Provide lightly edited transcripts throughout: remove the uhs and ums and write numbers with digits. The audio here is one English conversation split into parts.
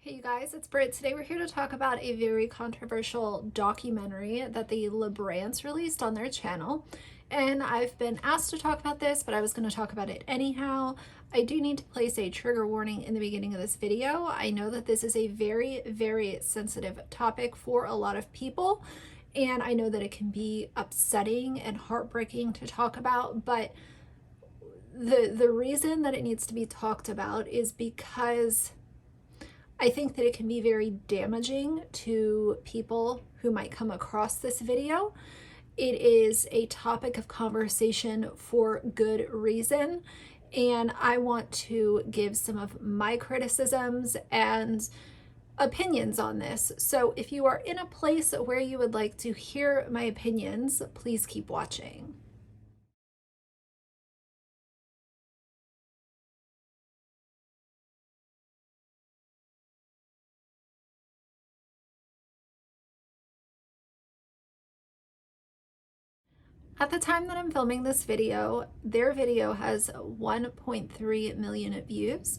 Hey you guys, it's Britt. Today we're here to talk about a very controversial documentary that the LaBrants released on their channel. And I've been asked to talk about this, but I was going to talk about it anyhow. I do need to place a trigger warning in the beginning of this video. I know that this is a very, very sensitive topic for a lot of people, and I know that it can be upsetting and heartbreaking to talk about, but the reason that it needs to be talked about is because I think that it can be very damaging to people who might come across this video. It is a topic of conversation for good reason, and I want to give some of my criticisms and opinions on this. So if you are in a place where you would like to hear my opinions, please keep watching. At the time that I'm filming this video, their video has 1.3 million views.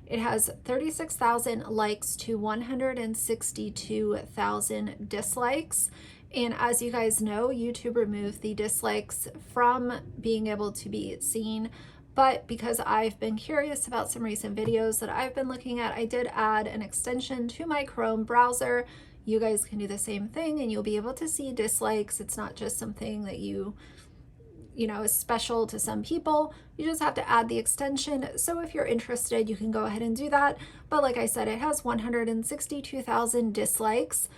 It has 36,000 likes to 162,000 dislikes. And as you guys know, YouTube removed the dislikes from being able to be seen. But because I've been curious about some recent videos that I've been looking at, I did add an extension to my Chrome browser. You guys can do the same thing and you'll be able to see dislikes. It's not just something that you know, is special to some people. You just have to add the extension. So if you're interested, you can go ahead and do that. But like I said, it has 162,000 dislikes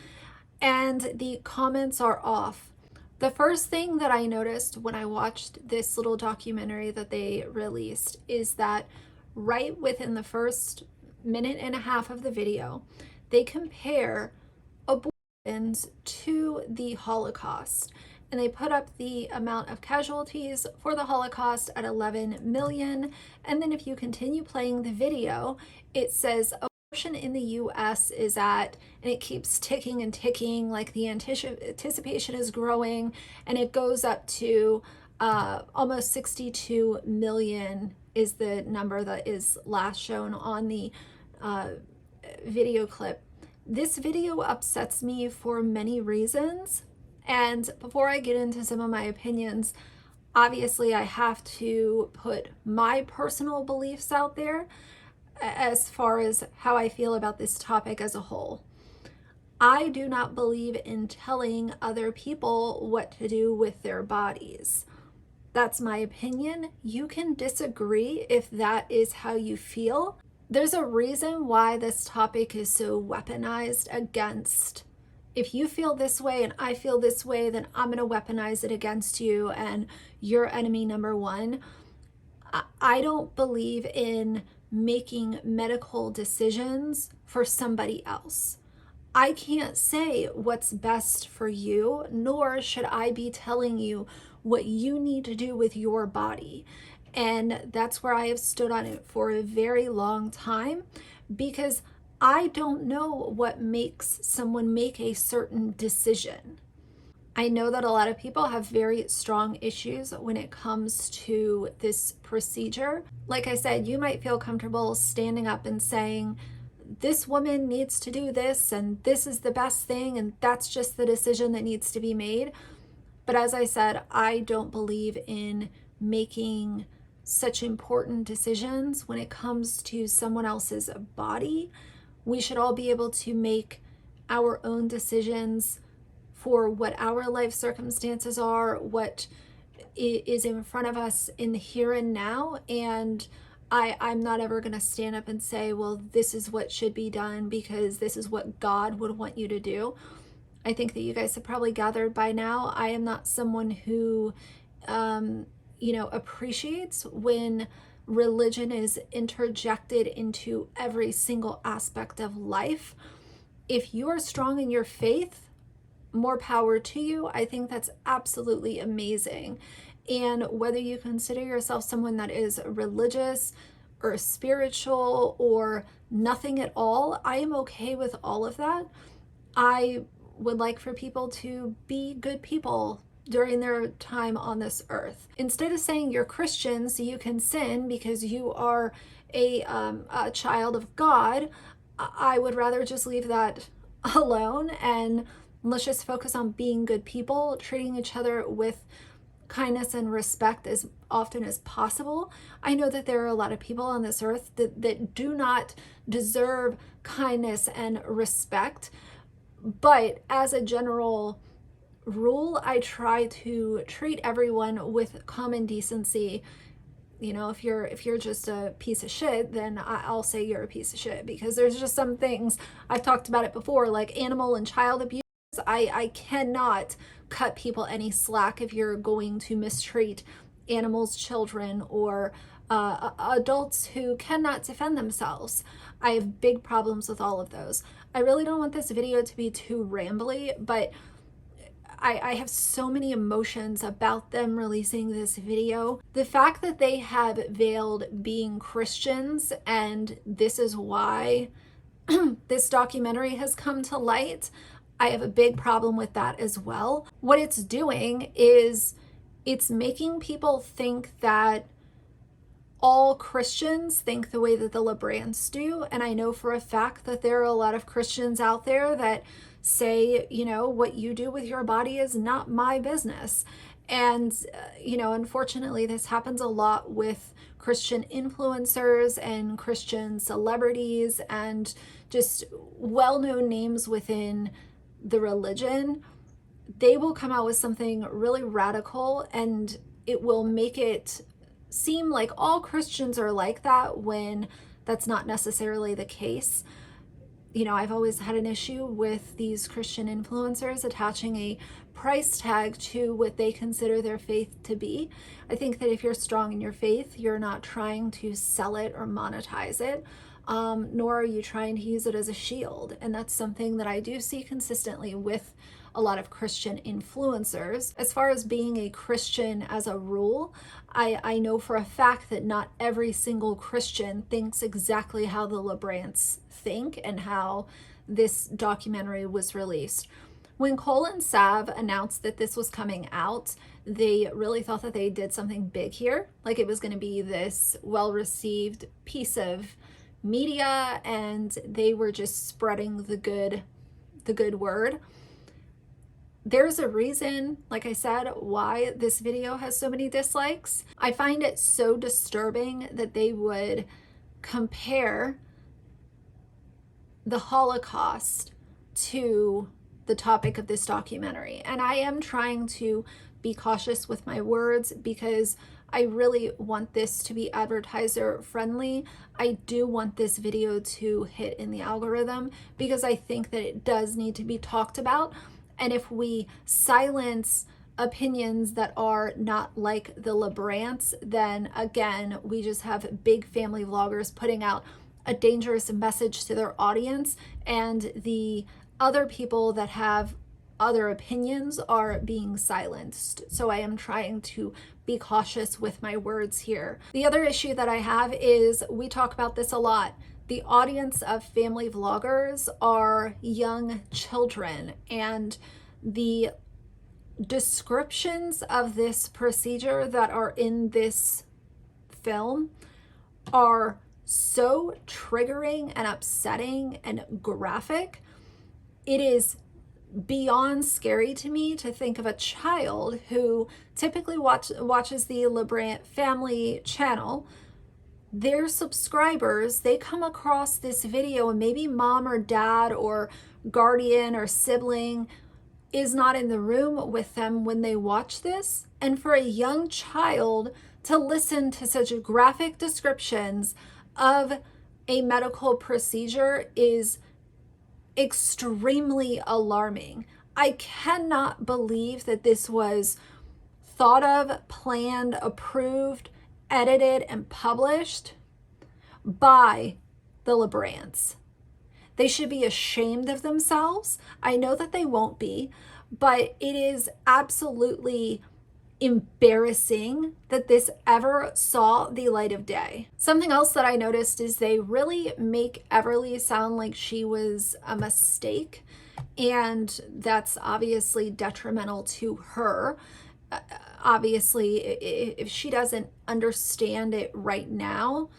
and the comments are off. The first thing that I noticed when I watched this little documentary that they released is that right within the first minute and a half of the video, they compare abortions to the Holocaust. And they put up the amount of casualties for the Holocaust at 11 million. And then if you continue playing the video, it says abortion in the US is at, and it keeps ticking and ticking, like the anticipation is growing, and it goes up to almost 62 million is the number that is last shown on the video clip. This video upsets me for many reasons. And before I get into some of my opinions, obviously I have to put my personal beliefs out there as far as how I feel about this topic as a whole. I do not believe in telling other people what to do with their bodies. That's my opinion. You can disagree if that is how you feel. There's a reason why this topic is so weaponized against. If you feel this way and I feel this way, then I'm going to weaponize it against you and you're enemy number one. I don't believe in making medical decisions for somebody else. I can't say what's best for you, nor should I be telling you what you need to do with your body. And that's where I have stood on it for a very long time, because I don't know what makes someone make a certain decision. I know that a lot of people have very strong issues when it comes to this procedure. Like I said, you might feel comfortable standing up and saying, this woman needs to do this, and this is the best thing, and that's just the decision that needs to be made. But as I said, I don't believe in making such important decisions when it comes to someone else's body. We should all be able to make our own decisions for what our life circumstances are, what is in front of us in the here and now. And I'm not ever going to stand up and say, well, this is what should be done because this is what God would want you to do. I think that you guys have probably gathered by now, I am not someone who, appreciates when religion is interjected into every single aspect of life. If you are strong in your faith, more power to you. I think that's absolutely amazing. And whether you consider yourself someone that is religious or spiritual or nothing at all, I am okay with all of that. I would like for people to be good people during their time on this earth. Instead of saying you're Christian so you can sin because you are a child of God, I would rather just leave that alone, and let's just focus on being good people, treating each other with kindness and respect as often as possible. I know that there are a lot of people on this earth that do not deserve kindness and respect, but as a general rule, I try to treat everyone with common decency. You know, if you're just a piece of shit, then I'll say you're a piece of shit, because there's just some things, I've talked about it before, like animal and child abuse. I cannot cut people any slack if you're going to mistreat animals, children, or adults who cannot defend themselves. I have big problems with all of those. I really don't want this video to be too rambly, but I have so many emotions about them releasing this video. The fact that they have veiled being Christians, and this is why this documentary has come to light, I have a big problem with that as well. What it's doing is it's making people think that all Christians think the way that the LaBrants do. And I know for a fact that there are a lot of Christians out there that say, you know, what you do with your body is not my business. And, you know, unfortunately, this happens a lot with Christian influencers and Christian celebrities and just well-known names within the religion. They will come out with something really radical, and it will make it seem like all Christians are like that, when that's not necessarily the case. You know, I've always had an issue with these Christian influencers attaching a price tag to what they consider their faith to be. I think that if you're strong in your faith, you're not trying to sell it or monetize it, nor are you trying to use it as a shield. And that's something that I do see consistently with a lot of Christian influencers. As far as being a Christian as a rule, I know for a fact that not every single Christian thinks exactly how the LaBrants think and how this documentary was released. When Cole and Sav announced that this was coming out, they really thought that they did something big here. Like it was going to be this well-received piece of media, and they were just spreading the good word. There's a reason, like I said, why this video has so many dislikes. I find it so disturbing that they would compare the Holocaust to the topic of this documentary. And I am trying to be cautious with my words, because I really want this to be advertiser friendly. I do want this video to hit in the algorithm, because I think that it does need to be talked about. And if we silence opinions that are not like the LaBrants, then again, we just have big family vloggers putting out a dangerous message to their audience, and the other people that have other opinions are being silenced. So I am trying to be cautious with my words here. The other issue that I have is, we talk about this a lot, the audience of family vloggers are young children, and the descriptions of this procedure that are in this film are so triggering and upsetting and graphic. It is beyond scary to me to think of a child who typically watches the LaBrant Family channel. Their subscribers, they come across this video, and maybe mom or dad or guardian or sibling is not in the room with them when they watch this. And for a young child to listen to such graphic descriptions of a medical procedure is extremely alarming. I cannot believe that this was thought of, planned, approved, edited, and published by the LaBrants. They should be ashamed of themselves. I know that they won't be, but it is absolutely embarrassing that this ever saw the light of day. Something else that I noticed is they really make Everly sound like she was a mistake, and that's obviously detrimental to her. Obviously, if she doesn't understand it right now,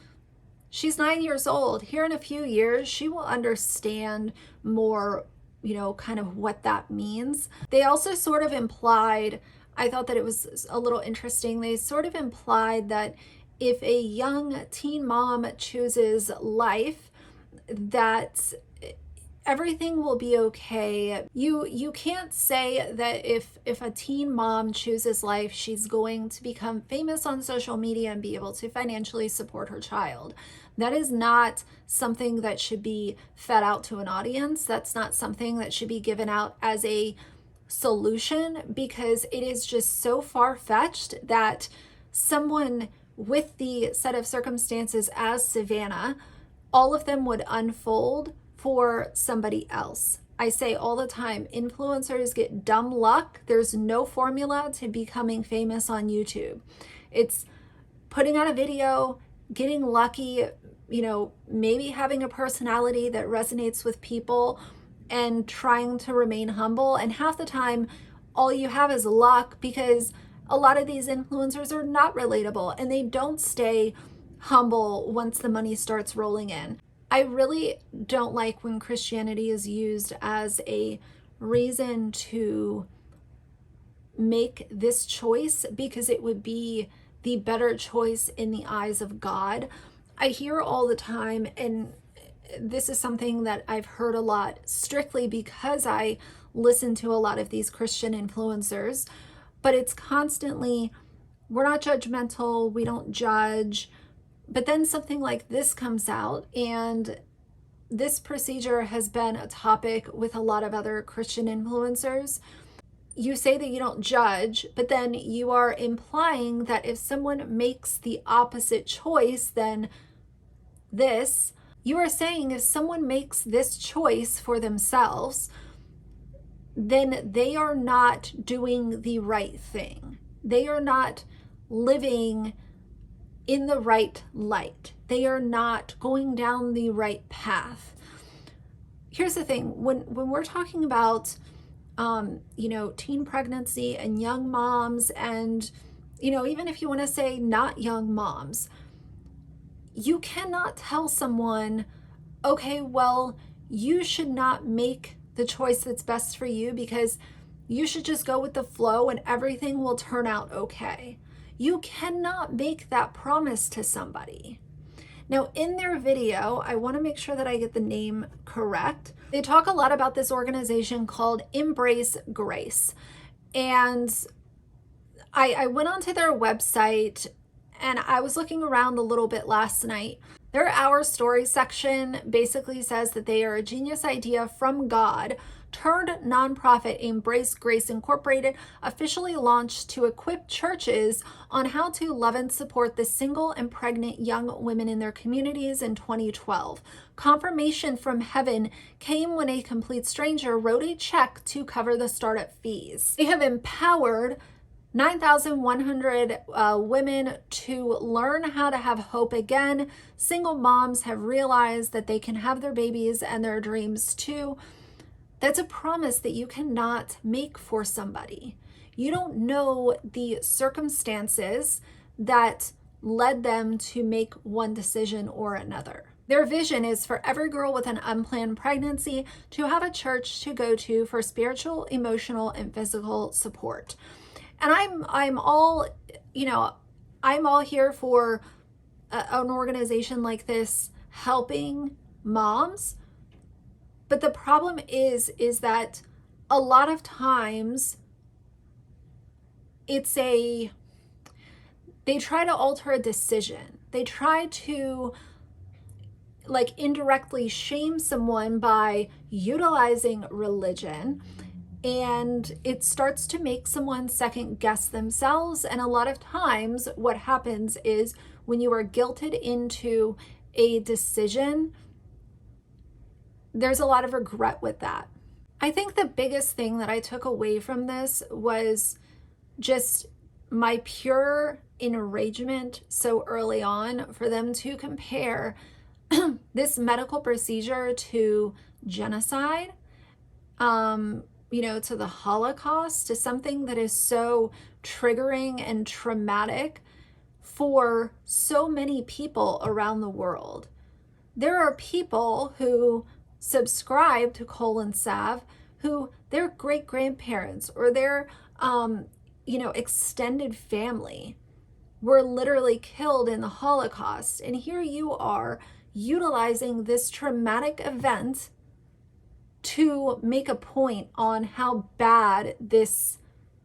She's 9 years old. Here in a few years, she will understand more, kind of what that means. They also sort of implied, I thought that it was a little interesting, they sort of implied that if a young teen mom chooses life, that everything will be okay. You can't say that if a teen mom chooses life, she's going to become famous on social media and be able to financially support her child. That is not something that should be fed out to an audience. That's not something that should be given out as a solution, because it is just so far-fetched that someone with the set of circumstances as Savannah, all of them would unfold for somebody else. I say all the time, influencers get dumb luck. There's no formula to becoming famous on YouTube. It's putting out a video, getting lucky, maybe having a personality that resonates with people, and trying to remain humble. And half the time, all you have is luck, because a lot of these influencers are not relatable and they don't stay humble once the money starts rolling in. I really don't like when Christianity is used as a reason to make this choice, because it would be the better choice in the eyes of God. I hear all the time, and this is something that I've heard a lot strictly because I listen to a lot of these Christian influencers, but it's constantly, we're not judgmental, we don't judge. But then something like this comes out, and this procedure has been a topic with a lot of other Christian influencers. You say that you don't judge, but then you are implying that if someone makes the opposite choice than this, you are saying if someone makes this choice for themselves, then they are not doing the right thing. They are not living in the right light. They are not going down the right path. Here's the thing, when we're talking about teen pregnancy and young moms, and even if you want to say not young moms, you cannot tell someone, okay, well, you should not make the choice that's best for you, because you should just go with the flow and everything will turn out okay. You cannot make that promise to somebody. Now, in their video, I want to make sure that I get the name correct. They talk a lot about this organization called Embrace Grace. And I went onto their website and I was looking around a little bit last night. Their Our Story section basically says that they are a genius idea from God turned nonprofit. Embrace Grace Incorporated officially launched to equip churches on how to love and support the single and pregnant young women in their communities in 2012. Confirmation from heaven came when a complete stranger wrote a check to cover the startup fees. They have empowered 9,100 women to learn how to have hope again. Single moms have realized that they can have their babies and their dreams too. That's a promise that you cannot make for somebody. You don't know the circumstances that led them to make one decision or another. Their vision is for every girl with an unplanned pregnancy to have a church to go to for spiritual, emotional, and physical support. And I'm all here for an organization like this helping moms. But the problem is that a lot of times they try to alter a decision. They try to indirectly shame someone by utilizing religion, and it starts to make someone second guess themselves. And a lot of times what happens is when you are guilted into a decision, there's a lot of regret with that. I think the biggest thing that I took away from this was just my pure enragement so early on for them to compare this medical procedure to genocide, to the Holocaust, to something that is so triggering and traumatic for so many people around the world. There are people who subscribe to colon salve who their great grandparents or their extended family were literally killed in the Holocaust. And here you are utilizing this traumatic event to make a point on how bad this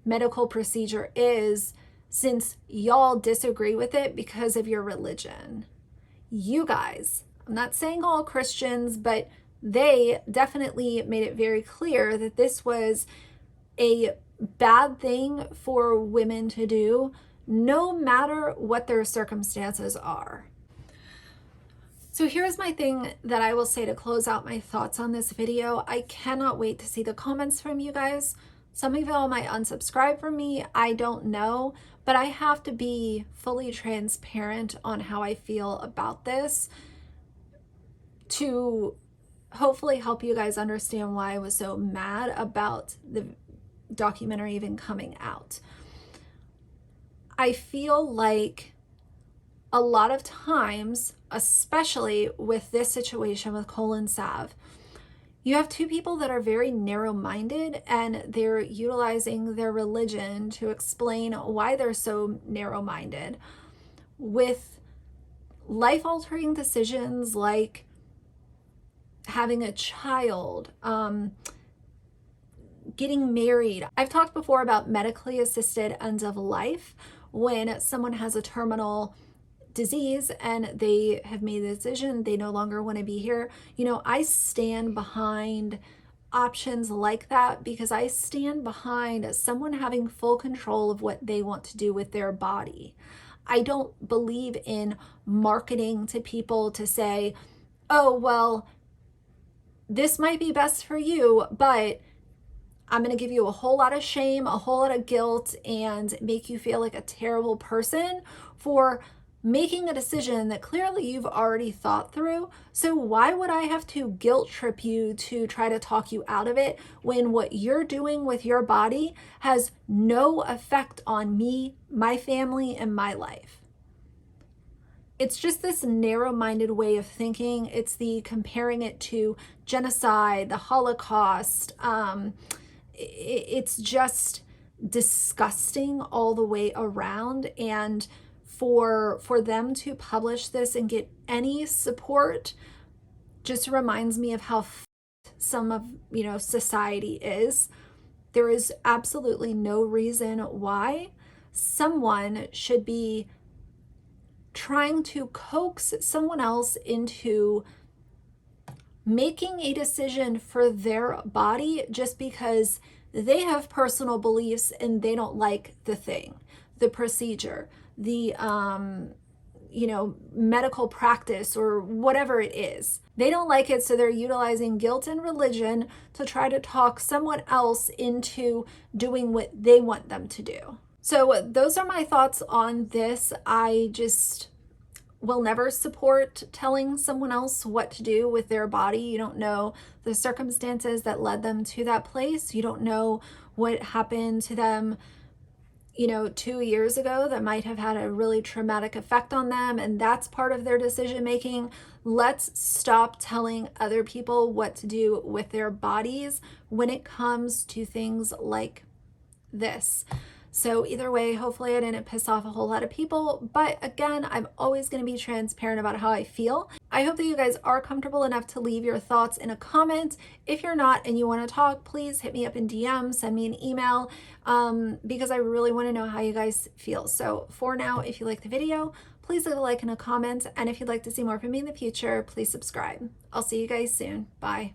medical procedure is, since y'all disagree with it because of your religion. You guys, I'm not saying all Christians, but they definitely made it very clear that this was a bad thing for women to do, no matter what their circumstances are. So here's my thing that I will say to close out my thoughts on this video. I cannot wait to see the comments from you guys. Some of y'all might unsubscribe from me, I don't know, but I have to be fully transparent on how I feel about this to hopefully help you guys understand why I was so mad about the documentary even coming out. I feel like a lot of times, especially with this situation with colon salve, you have two people that are very narrow-minded, and they're utilizing their religion to explain why they're so narrow-minded with life-altering decisions like having a child, getting married. I've talked before about medically assisted end of life, when someone has a terminal disease and they have made the decision they no longer want to be here. I stand behind options like that because I stand behind someone having full control of what they want to do with their body. I don't believe in marketing to people to say, oh, well, this might be best for you, but I'm going to give you a whole lot of shame, a whole lot of guilt, and make you feel like a terrible person for making a decision that clearly you've already thought through. So why would I have to guilt trip you to try to talk you out of it when what you're doing with your body has no effect on me, my family, and my life? It's just this narrow-minded way of thinking. It's the comparing it to genocide, the Holocaust. It's just disgusting all the way around. And for them to publish this and get any support just reminds me of how some of society is. There is absolutely no reason why someone should be trying to coax someone else into making a decision for their body just because they have personal beliefs and they don't like the thing, the procedure, the medical practice, or whatever it is. They don't like it, so they're utilizing guilt and religion to try to talk someone else into doing what they want them to do. So those are my thoughts on this. I just will never support telling someone else what to do with their body. You don't know the circumstances that led them to that place. You don't know what happened to them 2 years ago that might have had a really traumatic effect on them, and that's part of their decision making. Let's stop telling other people what to do with their bodies when it comes to things like this. So either way, hopefully I didn't piss off a whole lot of people, but again, I'm always going to be transparent about how I feel. I hope that you guys are comfortable enough to leave your thoughts in a comment. If you're not and you want to talk, please hit me up in DM, send me an email, because I really want to know how you guys feel. So for now, if you like the video, please leave a like and a comment, and if you'd like to see more from me in the future, please subscribe. I'll see you guys soon. Bye.